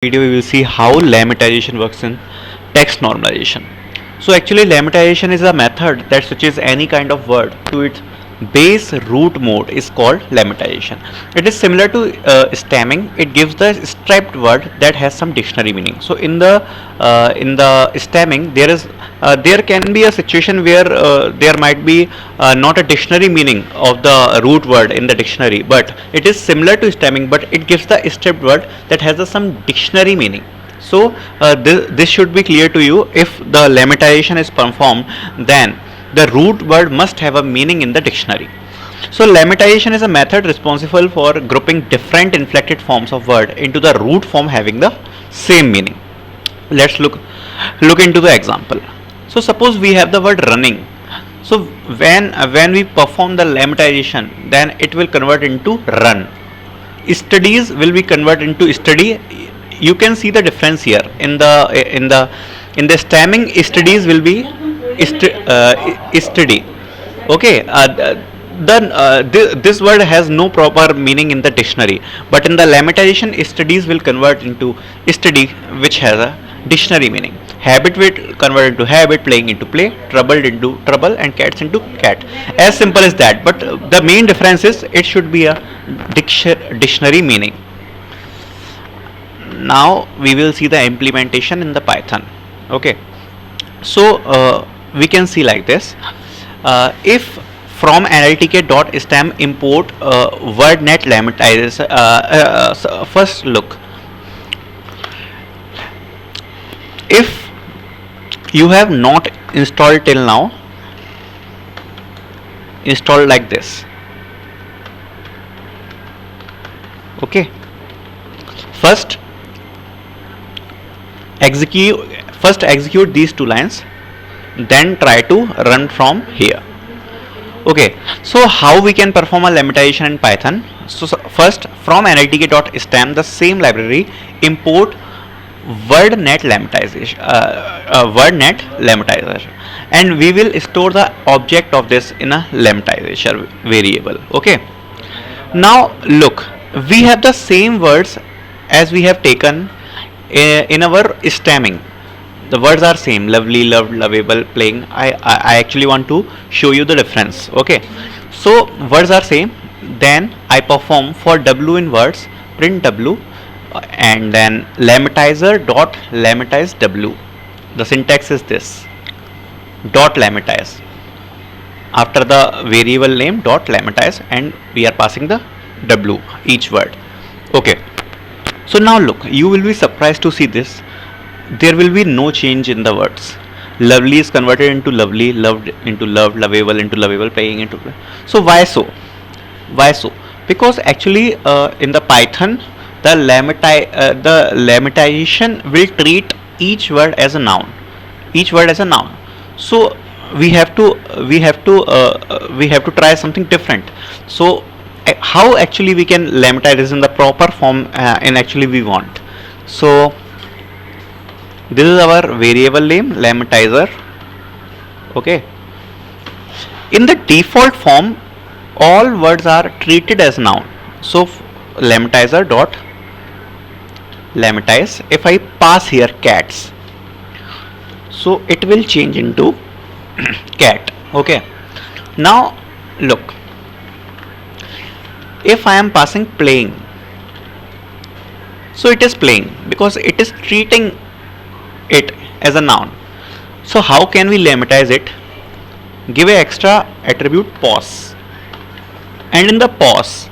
Video we will see how lemmatization works in text normalization. So actually lemmatization is a method that switches any kind of word to its base root mode is called lemmatization. It is similar to stemming. It gives the striped word that has some dictionary meaning. So in the stemming there can be a situation where there might be not a dictionary meaning of the root word in the dictionary, but it is similar to stemming, but it gives the stripped word that has some dictionary meaning. So this should be clear to you. If the lemmatization is performed, then the root word must have a meaning in the dictionary. So lemmatization is a method responsible for grouping different inflected forms of word into the root form having the same meaning. Let's look into the example. So suppose we have the word running. So when we perform the lemmatization, then it will convert into run. Studies will be converted into study. You can see the difference here in the stemming. Studies will be study. Okay, then this word has no proper meaning in the dictionary, but in the lemmatization studies will convert into study, which has a dictionary meaning. Habit will convert into habit, playing into play, troubled into trouble, and cats into cat. As simple as that, but the main difference is it should be a dictionary meaning. Now we will see the implementation in the Python. Okay, so we can see like this. If from nltk.stem import wordnet lemmatizes, so first look, if you have not installed till now, install like this. Okay, first execute these two lines, then try to run from here. Okay, so how we can perform a lemmatization in Python? So first, from nltk.stem, the same library, import wordnet lemmatization, and we will store the object of this in a lemmatization variable. Okay, now look, we have the same words as we have taken in our stemming. The words are same: lovely, loved, lovable, playing. I actually want to show you the difference. Okay, so words are same. Then I perform for w in words, print w, and then lemmatizer dot lemmatize w. The syntax is this: dot lemmatize after the variable name dot lemmatize, and we are passing the w each word. Okay, so now look, you will be surprised to see this. There will be no change in the words. Lovely is converted into lovely, loved into loved, lovable into lovable, playing into play. So why so? Why so? Because actually in the Python, the lemmatization will treat each word as a noun. Each word as a noun. So we have to try something different. So how actually we can lemmatize this in the proper form and actually we want. So this is our variable name lemmatizer. Okay, in the default form all words are treated as noun. So lemmatizer dot lemmatize, if I pass here cats, so it will change into cat. Okay, now look, if I am passing playing, so it is playing because it is treating it as a noun. So how can we lemmatize it? Give a extra attribute pause, and in the pause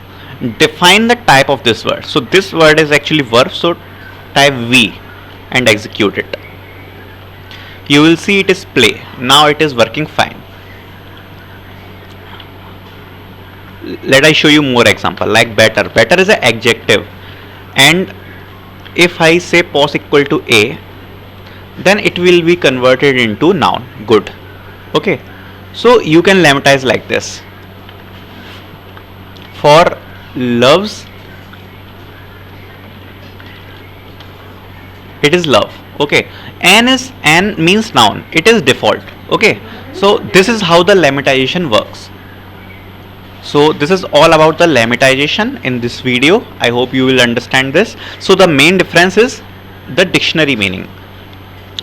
define the type of this word. So this word is actually verb, so type v and execute it. You will see it is play. Now it is working fine. Let I show you more example, like better. Better is an adjective, and if I say pause equal to a, then it will be converted into noun, good. Okay, so you can lemmatize like this. For loves, it is love. Okay, n means noun, it is default. Okay, so this is how the lemmatization works. So this is all about the lemmatization in this video. I hope you will understand this. So the main difference is the dictionary meaning.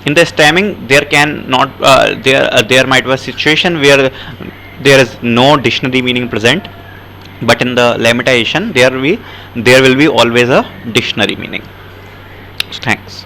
In the stemming, there can not there might be a situation where there is no dictionary meaning present, but in the lemmatization there will be always a dictionary meaning. So thanks.